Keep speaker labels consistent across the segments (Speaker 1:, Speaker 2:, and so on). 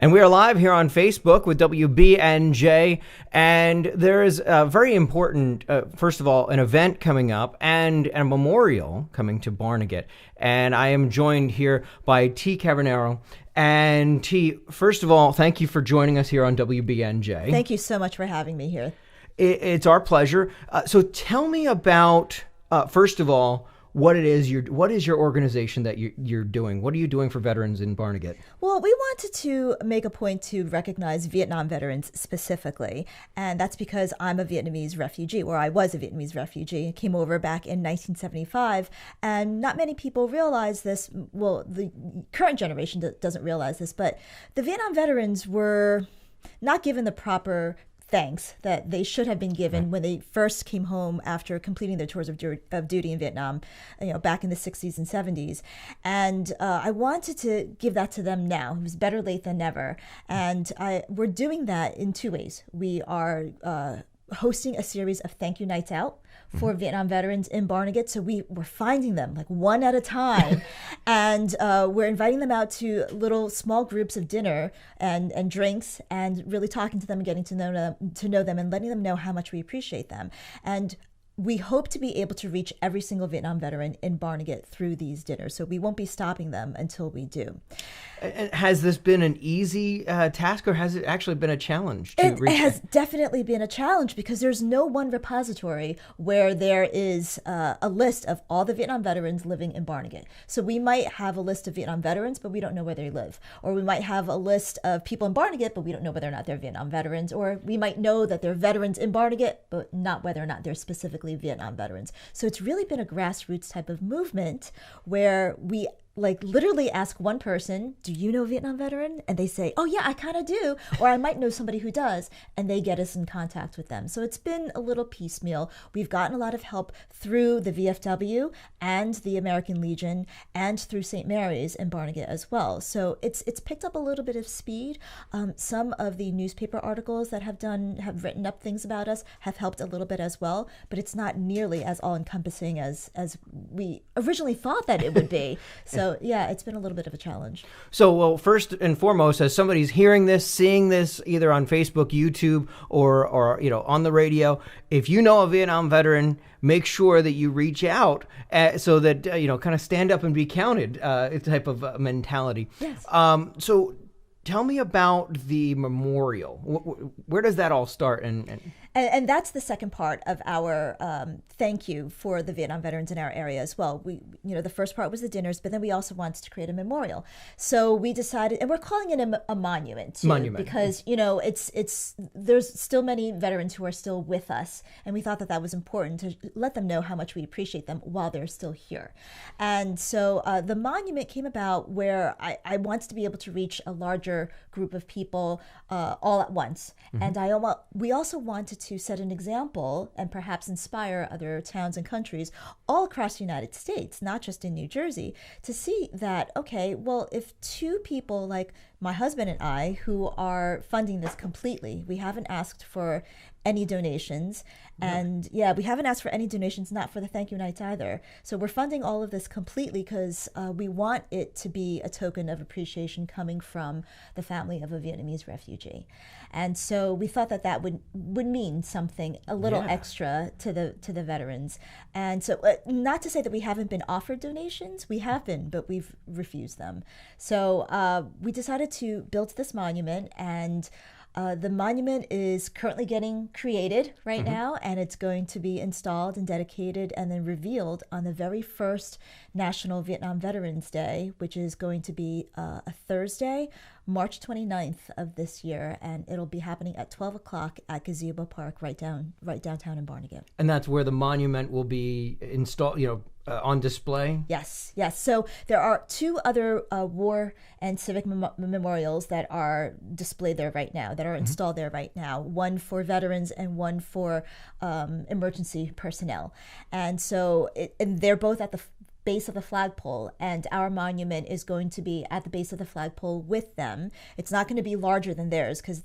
Speaker 1: And we are live here on Facebook with WBNJ. And there is a very important, first of all, an event coming up and a memorial coming to Barnegat. And I am joined here by T. Cavernaro. And T, first of all, thank you for joining us here on WBNJ.
Speaker 2: Thank you so much for having me here.
Speaker 1: It's our pleasure. So tell me about, first of all, what is your organization that you're doing? What are you doing for veterans in Barnegat?
Speaker 2: Well, we wanted to make a point to recognize Vietnam veterans specifically, and that's because I'm a Vietnamese refugee, or I was a Vietnamese refugee. I came over back in 1975, and not many people realize this. Well, the current generation doesn't realize this, but the Vietnam veterans were not given the proper thanks that they should have been given when they first came home after completing their tours of duty in Vietnam, back in the 60s and 70s. And I wanted to give that to them now. It was better late than never. And we're doing that in two ways. We are hosting a series of thank you nights out for Vietnam veterans in Barnegat. So we're finding them like one at a time. And we're inviting them out to little small groups of dinner and drinks and really talking to them and getting to know them and letting them know how much we appreciate them. And we hope to be able to reach every single Vietnam veteran in Barnegat through these dinners. So we won't be stopping them until we do.
Speaker 1: And has this been an easy task, or has it actually been a challenge to reach?
Speaker 2: It has definitely been a challenge because there's no one repository where there is a list of all the Vietnam veterans living in Barnegat. So we might have a list of Vietnam veterans, but we don't know where they live. Or we might have a list of people in Barnegat, but we don't know whether or not they're Vietnam veterans. Or we might know that they're veterans in Barnegat, but not whether or not they're specifically Vietnam veterans. So it's really been a grassroots type of movement where we literally ask one person, do you know a Vietnam veteran? And they say, oh yeah, I kind of do. Or I might know somebody who does. And they get us in contact with them. So it's been a little piecemeal. We've gotten a lot of help through the VFW and the American Legion and through St. Mary's in Barnegat as well. So it's picked up a little bit of speed. Some of the newspaper articles that have written up things about us have helped a little bit as well, but it's not nearly as all-encompassing as we originally thought that it would be. So yeah, it's been a little bit of a challenge.
Speaker 1: So, well, first and foremost, as somebody's hearing this, seeing this either on Facebook, YouTube, or on the radio, if you know a Vietnam veteran, make sure that you reach out so that kind of stand up and be counted type of mentality.
Speaker 2: Yes.
Speaker 1: So, tell me about the memorial. Where does that all start?
Speaker 2: And that's the second part of our thank you for the Vietnam veterans in our area as well. The first part was the dinners, but then we also wanted to create a memorial. So we decided, and we're calling it a monument too, because it's there's still many veterans who are still with us, and we thought that was important to let them know how much we appreciate them while they're still here. And so the monument came about where I wanted to be able to reach a larger group of people all at once, and we also wanted to set an example and perhaps inspire other towns and countries all across the United States, not just in New Jersey, to see that, okay, well, if two people like my husband and I, who are funding this completely, we haven't asked for any donations. And we haven't asked for any donations, not for the thank you nights either. So we're funding all of this completely because we want it to be a token of appreciation coming from the family of a Vietnamese refugee. And so we thought that would mean something a little extra to the veterans. And so not to say that we haven't been offered donations, we have been, but we've refused them. So we decided to build this monument, and the monument is currently getting created right now, and it's going to be installed and dedicated and then revealed on the very first National Vietnam Veterans Day, which is going to be a Thursday, March 29th of this year, and it'll be happening at 12 o'clock at Gazebo Park right downtown in Barnegat.
Speaker 1: And that's where the monument will be installed, on display?
Speaker 2: Yes. So there are two other war and civic memorials that are displayed there right now, that are installed there right now, one for veterans and one for emergency personnel. And so and they're both at the base of the flagpole, and our monument is going to be at the base of the flagpole with them. It's not going to be larger than theirs because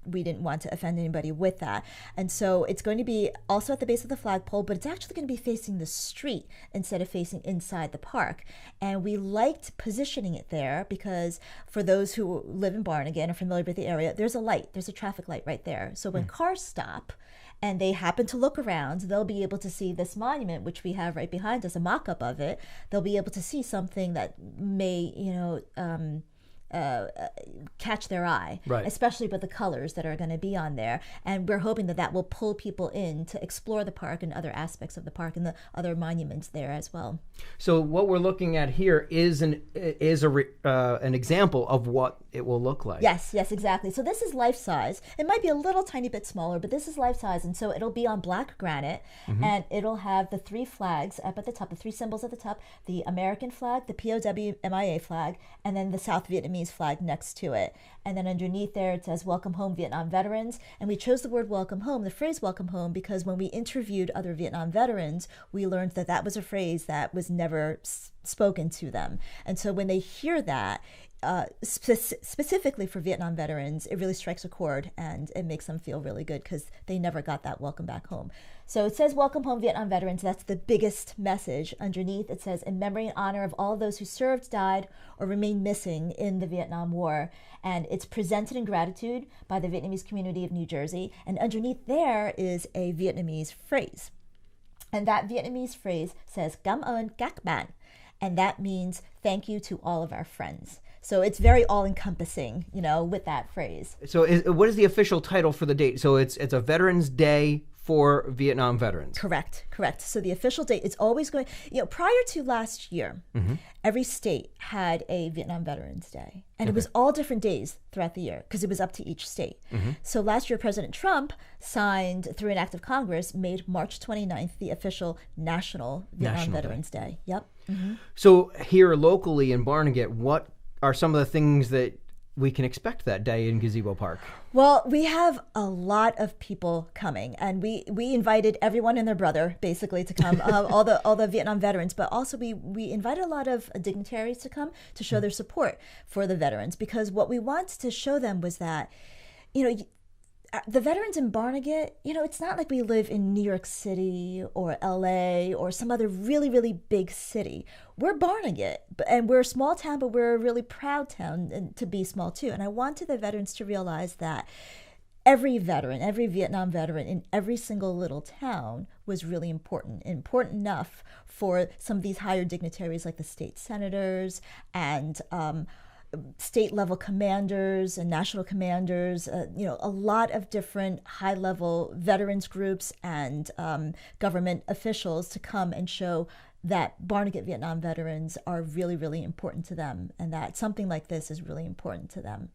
Speaker 2: we didn't want to offend anybody with that. And so it's going to be also at the base of the flagpole, but it's actually going to be facing the street instead of facing inside the park. And we liked positioning it there because for those who live in Barnegat and are familiar with the area, there's a traffic light right there. So when cars stop and they happen to look around, they'll be able to see this monument, which we have right behind us, a mock-up of it. They'll be able to see something that may, catch their eye,
Speaker 1: right,
Speaker 2: especially with the colors that are going to be on there. And we're hoping that will pull people in to explore the park and other aspects of the park and the other monuments there as well.
Speaker 1: So what we're looking at here is an example of what it will look like.
Speaker 2: Yes, exactly. So this is life size. It might be a little tiny bit smaller, but this is life size. And so it'll be on black granite, and it'll have the 3 flags up at the top, the 3 symbols at the top, the American flag, the POW MIA flag, and then the South Vietnamese flag next to it. And then underneath there it says "Welcome Home, Vietnam Veterans." And we chose the word "welcome home," the phrase "welcome home," because when we interviewed other Vietnam veterans, we learned that was a phrase that was never spoken to them. And so when they hear that, specifically for Vietnam veterans, it really strikes a chord and it makes them feel really good because they never got that welcome back home. So it says "Welcome Home, Vietnam Veterans." That's the biggest message. Underneath it says "In memory and honor of all those who served, died, or remained missing in the Vietnam War." And it's presented in gratitude by the Vietnamese community of New Jersey. And underneath there is a Vietnamese phrase. And that Vietnamese phrase says "Cảm ơn các bạn." And that means thank you to all of our friends. So it's very all-encompassing, with that phrase.
Speaker 1: So what is the official title for the date? So it's a Veterans Day for Vietnam veterans.
Speaker 2: Correct. So the official date is always going, prior to last year, every state had a Vietnam Veterans Day. And it was all different days throughout the year because it was up to each state. So last year, President Trump signed, through an act of Congress, made March 29th the official National Vietnam Veterans Day. Yep.
Speaker 1: So here locally in Barnegat, what are some of the things that we can expect that day in Gazebo Park?
Speaker 2: Well, we have a lot of people coming, and we invited everyone and their brother basically to come, all the Vietnam veterans, but also we invited a lot of dignitaries to come to show their support for the veterans, because what we wanted to show them was that, the veterans in Barnegat, it's not like we live in New York City or LA or some other really, really big city. We're Barnegat, and we're a small town, but we're a really proud town to be small too. And I wanted the veterans to realize that every veteran, every Vietnam veteran in every single little town was really important enough for some of these higher dignitaries like the state senators and state level commanders and national commanders, a lot of different high level veterans groups and government officials to come and show that Barnegat Vietnam veterans are really, really important to them, and that something like this is really important to them.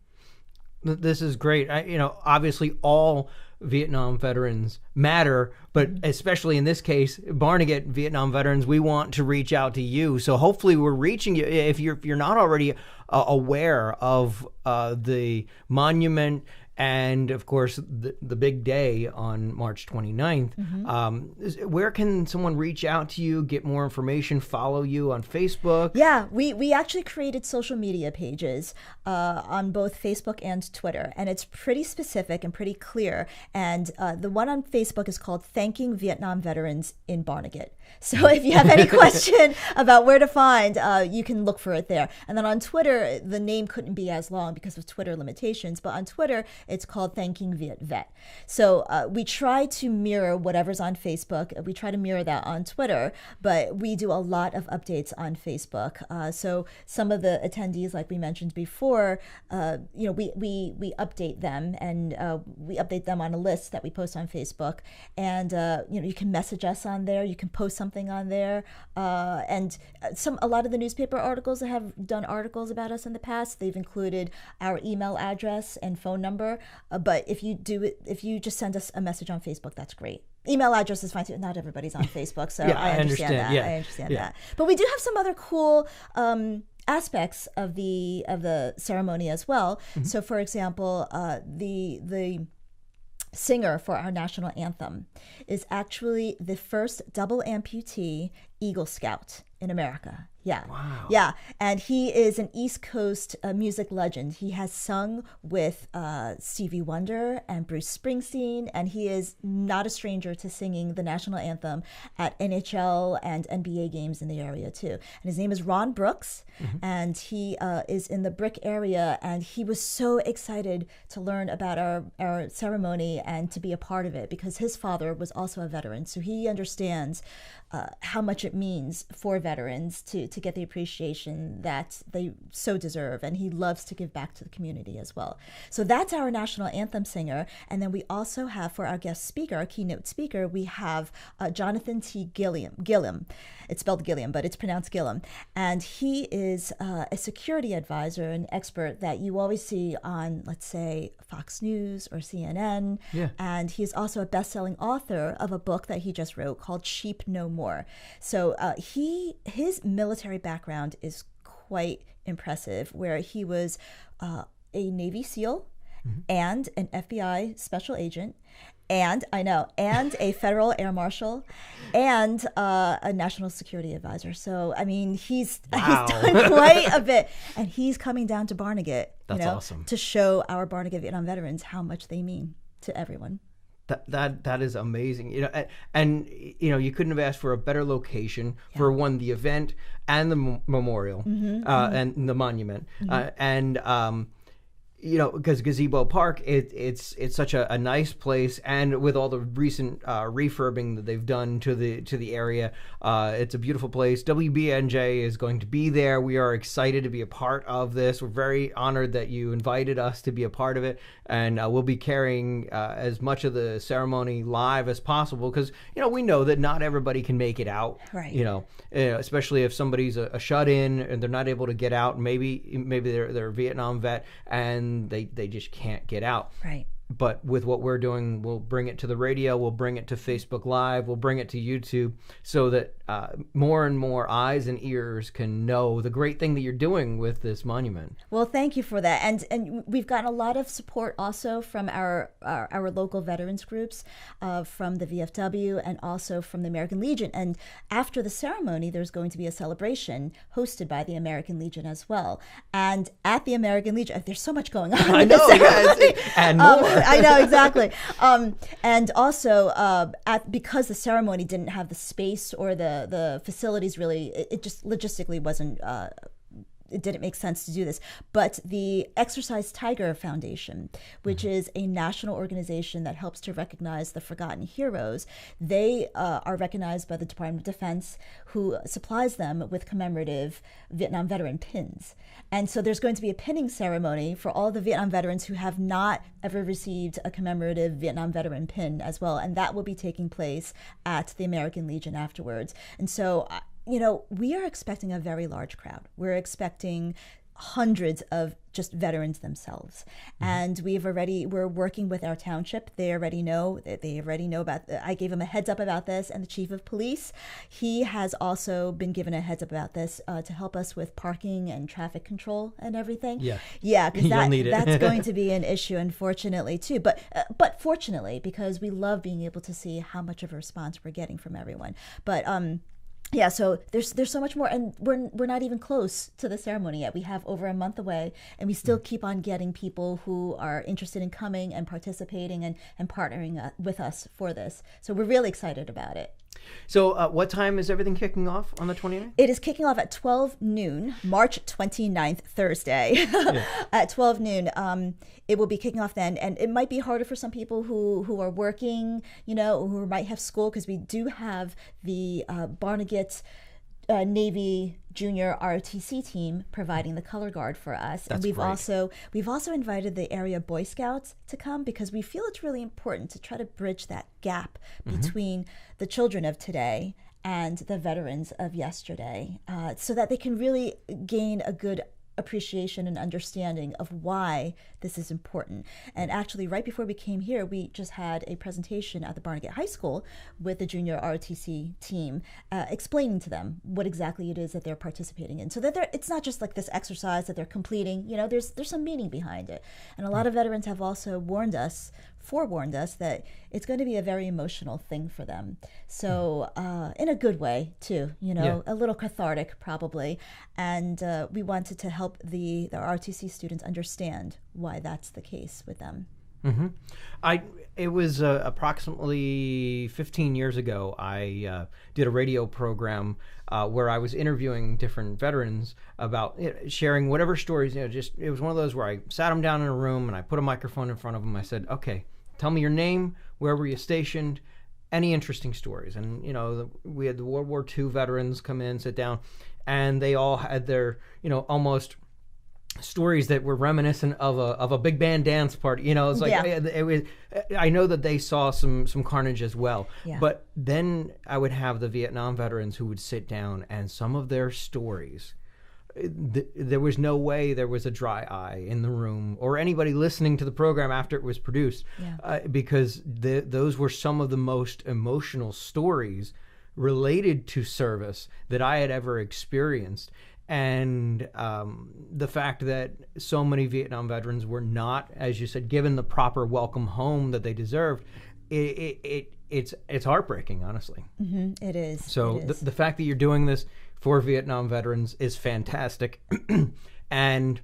Speaker 1: This is great. Obviously all Vietnam veterans matter, but especially in this case, Barnegat Vietnam veterans, we want to reach out to you. So hopefully we're reaching you. If you're not already aware of the monument and, of course, the big day on March 29th, where can someone reach out to you, get more information, follow you on Facebook?
Speaker 2: Yeah, we actually created social media pages on both Facebook and Twitter, and it's pretty specific and pretty clear. And the one on Facebook is called "Thanking Vietnam Veterans in Barnegat." So if you have any question about where to find, you can look for it there. And then on Twitter, the name couldn't be as long because of Twitter limitations, but on Twitter, it's called "Thanking Viet Vet." So we try to mirror whatever's on Facebook. We try to mirror that on Twitter, but we do a lot of updates on Facebook. So some of the attendees, like we mentioned before, we update them, and we update them on a list that we post on Facebook. And you can message us on there. You can post something on there. And a lot of the newspaper articles that have done articles about us in the past, they've included our email address and phone number. But if you just send us a message on Facebook, that's great. Email address is fine too. Not everybody's on Facebook, so
Speaker 1: yeah,
Speaker 2: I understand that.
Speaker 1: Yeah.
Speaker 2: I understand that. But we do have some other cool aspects of the ceremony as well. So, for example, the singer for our national anthem is actually the first double amputee Eagle Scout in America. Yeah.
Speaker 1: Wow.
Speaker 2: Yeah. And he is an East Coast music legend. He has sung with Stevie Wonder and Bruce Springsteen, and he is not a stranger to singing the national anthem at NHL and NBA games in the area too. And his name is Ron Brooks, and he is in the Brick area, and he was so excited to learn about our ceremony and to be a part of it because his father was also a veteran. So he understands how much it means for veterans to get the appreciation that they so deserve, and he loves to give back to the community as well. So that's our national anthem singer. And then we also have, for our guest speaker, our keynote speaker, we have Jonathan T. Gilliam. It's spelled Gilliam, but it's pronounced Gilliam. And he is a security advisor, an expert that you always see on, let's say, Fox News or CNN.
Speaker 1: Yeah.
Speaker 2: And he is also a best-selling author of a book that he just wrote called Sheep No More. So his military background is quite impressive, where he was a Navy SEAL and an FBI special agent, and a federal air marshal, and a national security advisor. So I mean, he's done quite a bit, and he's coming down to Barnegat,
Speaker 1: That's awesome,
Speaker 2: to show our Barnegat Vietnam veterans how much they mean to everyone.
Speaker 1: That is amazing. And you couldn't have asked for a better location for the event and the memorial and the monument because Gazebo Park, it's such a nice place, and with all the recent refurbing that they've done to the area, it's a beautiful place. WBNJ is going to be there. We are excited to be a part of this. We're very honored that you invited us to be a part of it, and we'll be carrying as much of the ceremony live as possible because we know that not everybody can make it out.
Speaker 2: Right.
Speaker 1: Especially if somebody's a shut-in and they're not able to get out. Maybe they're a Vietnam vet and they just can't get out.
Speaker 2: Right.
Speaker 1: But with what we're doing, we'll bring it to the radio, we'll bring it to Facebook Live, we'll bring it to YouTube so that more and more eyes and ears can know the great thing that you're doing with this monument.
Speaker 2: Well, thank you for that. And we've gotten a lot of support also from our local veterans groups, from the VFW and also from the American Legion. And after the ceremony, there's going to be a celebration hosted by the American Legion as well. And at the American Legion, there's so much going on.
Speaker 1: I know, and more.
Speaker 2: I know, exactly. And also, because the ceremony didn't have the space or the facilities, really, it just logistically wasn't. It didn't make sense to do this. But the Exercise Tiger Foundation, which is a national organization that helps to recognize the forgotten heroes, they are recognized by the Department of Defense, who supplies them with commemorative Vietnam veteran pins. And so there's going to be a pinning ceremony for all the Vietnam veterans who have not ever received a commemorative Vietnam veteran pin as well. And that will be taking place at the American Legion afterwards. And so we are expecting a very large crowd. We're expecting hundreds of just veterans themselves. And we're working with our township. They already know about, I gave them a heads up about this, and the chief of police, he has also been given a heads up about this to help us with parking and traffic control and everything. Yeah, because that's going to be an issue, unfortunately, too. But fortunately, because we love being able to see how much of a response we're getting from everyone. But yeah, so there's so much more, and we're not even close to the ceremony yet. We have over a month away, and we still keep on getting people who are interested in coming and participating and partnering with us for this. So we're really excited about it.
Speaker 1: So what time is everything kicking off on the 29th?
Speaker 2: It is kicking off at 12 noon, March 29th, Thursday, at 12 noon. It will be kicking off then, and it might be harder for some people who are working, who might have school, because we do have the Barnegat Navy Junior ROTC team providing the color guard for us.
Speaker 1: That's
Speaker 2: and
Speaker 1: great.
Speaker 2: we've also invited the area Boy Scouts to come, because we feel it's really important to try to bridge that gap between the children of today and the veterans of yesterday, so that they can really gain a good appreciation and understanding of why this is important. And actually, right before we came here, we just had a presentation at the Barnegat High School with the junior ROTC team, explaining to them what exactly it is that they're participating in, so that it's not just like this exercise that they're completing. You know, there's some meaning behind it. And a lot of veterans have also forewarned us that it's going to be a very emotional thing for them. So in a good way too, you know, a little cathartic probably. And we wanted to help the ROTC students understand why that's the case with them.
Speaker 1: Mm-hmm. It was approximately 15 years ago. I did a radio program where I was interviewing different veterans about sharing whatever stories. You know, just it was one of those where I sat them down in a room and I put a microphone in front of them. I said, "Okay, tell me your name, where were you stationed, any interesting stories." And you know, we had the World War II veterans come in, sit down, and they all had their, you know, almost stories that were reminiscent of a big band dance party. You know, it's like it was. I know that they saw some carnage as well. Yeah. But then I would have the Vietnam veterans who would sit down, and some of their stories, there was no way there was a dry eye in the room or anybody listening to the program after it was produced, because those were some of the most emotional stories related to service that I had ever experienced. And the fact that so many Vietnam veterans were not, as you said, given the proper welcome home that they deserved, it's heartbreaking, honestly.
Speaker 2: Mm-hmm. It is.
Speaker 1: So the fact that you're doing this for Vietnam veterans is fantastic. And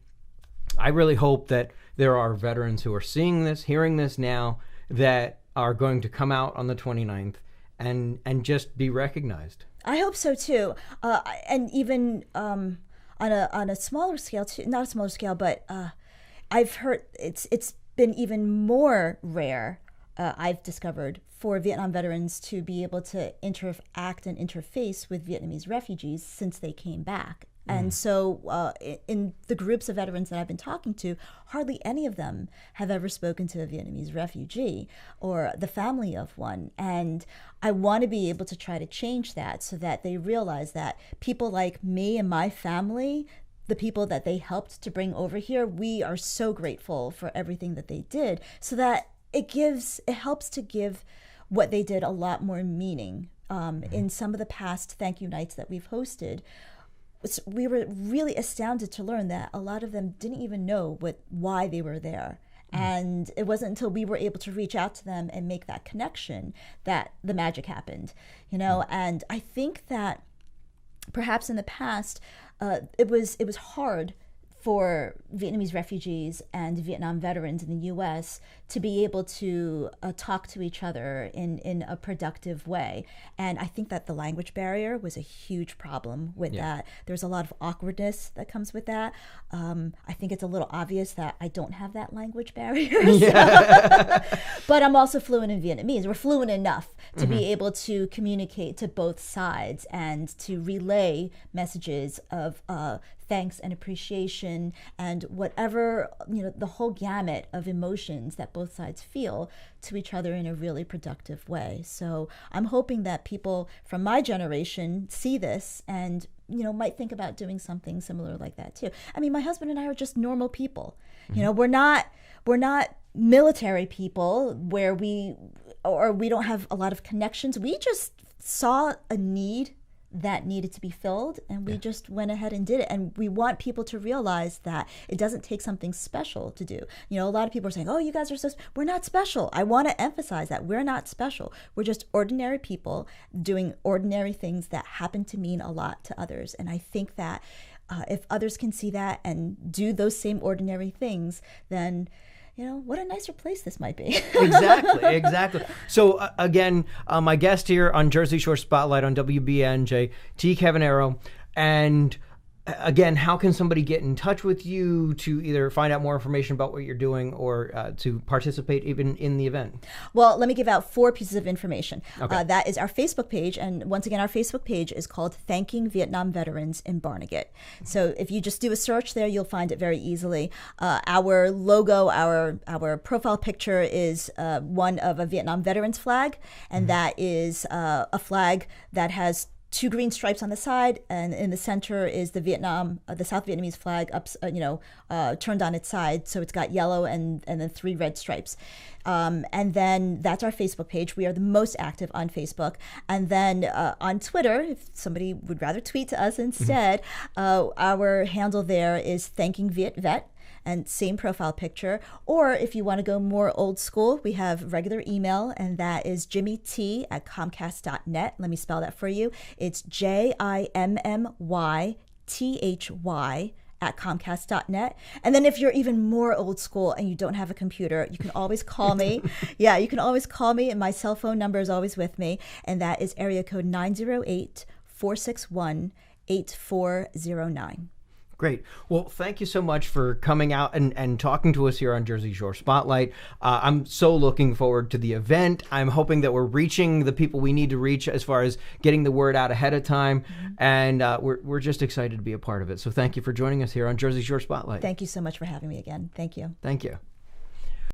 Speaker 1: I really hope that there are veterans who are seeing this, hearing this now, that are going to come out on the 29th and just be recognized.
Speaker 2: I hope so too, and even on a smaller scale too. Not a smaller scale, but I've heard it's been even more rare. I've discovered for Vietnam veterans to be able to interact and interface with Vietnamese refugees since they came back. And so in the groups of veterans that I've been talking to, hardly any of them have ever spoken to a Vietnamese refugee or the family of one. And I want to be able to try to change that so that they realize that people like me and my family, the people that they helped to bring over here, we are so grateful for everything that they did, so that it helps to give what they did a lot more meaning. In some of the past thank you nights that we've hosted, we were really astounded to learn that a lot of them didn't even know why they were there. And it wasn't until we were able to reach out to them and make that connection that the magic happened, you know. And I think that perhaps in the past, it was hard for Vietnamese refugees and Vietnam veterans in the U.S. to be able to talk to each other in a productive way. And I think that the language barrier was a huge problem with that. There's a lot of awkwardness that comes with that. I think it's a little obvious that I don't have that language barrier. But I'm also fluent in Vietnamese. We're fluent enough to be able to communicate to both sides and to relay messages of thanks and appreciation and whatever, you know, the whole gamut of emotions that both sides feel to each other in a really productive way. So I'm hoping that people from my generation see this and, you know, might think about doing something similar like that too. I mean, my husband and I are just normal people. You know, we're not military people where we don't have a lot of connections. We just saw a need that needed to be filled, and we just went ahead and did it. And we want people to realize that it doesn't take something special to do. You know, a lot of people are saying, oh, you guys are so, we're not special. I want to emphasize that we're not special. We're just ordinary people doing ordinary things that happen to mean a lot to others. And I think that if others can see that and do those same ordinary things, then, you know, what a nicer place this might be.
Speaker 1: Exactly. So again, my guest here on Jersey Shore Spotlight on WBNJ, T. Cavanero. And again, how can somebody get in touch with you to either find out more information about what you're doing or to participate even in the event?
Speaker 2: Well, let me give out 4 pieces of information.
Speaker 1: Okay.
Speaker 2: That is our Facebook page. And once again, our Facebook page is called Thanking Vietnam Veterans in Barnegat. So if you just do a search there, you'll find it very easily. Our logo, our profile picture is one of a Vietnam veterans flag. And that is a flag that has 2 green stripes on the side, and in the center is the South Vietnamese flag turned on its side, so it's got yellow and then 3 red stripes. And then that's our Facebook page. We are the most active on Facebook. And then on Twitter, if somebody would rather tweet to us instead, our handle there is Thanking Viet Vet, and same profile picture. Or if you want to go more old school, we have regular email, and that is jimmyt@comcast.net. Let me spell that for you. It's JIMMYTHY@comcast.net. And then if you're even more old school and you don't have a computer, you can always call me. Yeah, you can always call me, and my cell phone number is always with me, and that is area code 908-461-8409.
Speaker 1: Great. Well, thank you so much for coming out and talking to us here on Jersey Shore Spotlight. I'm so looking forward to the event. I'm hoping that we're reaching the people we need to reach as far as getting the word out ahead of time. And we're just excited to be a part of it. So thank you for joining us here on Jersey Shore Spotlight.
Speaker 2: Thank you so much for having me again. Thank you.
Speaker 1: Thank you.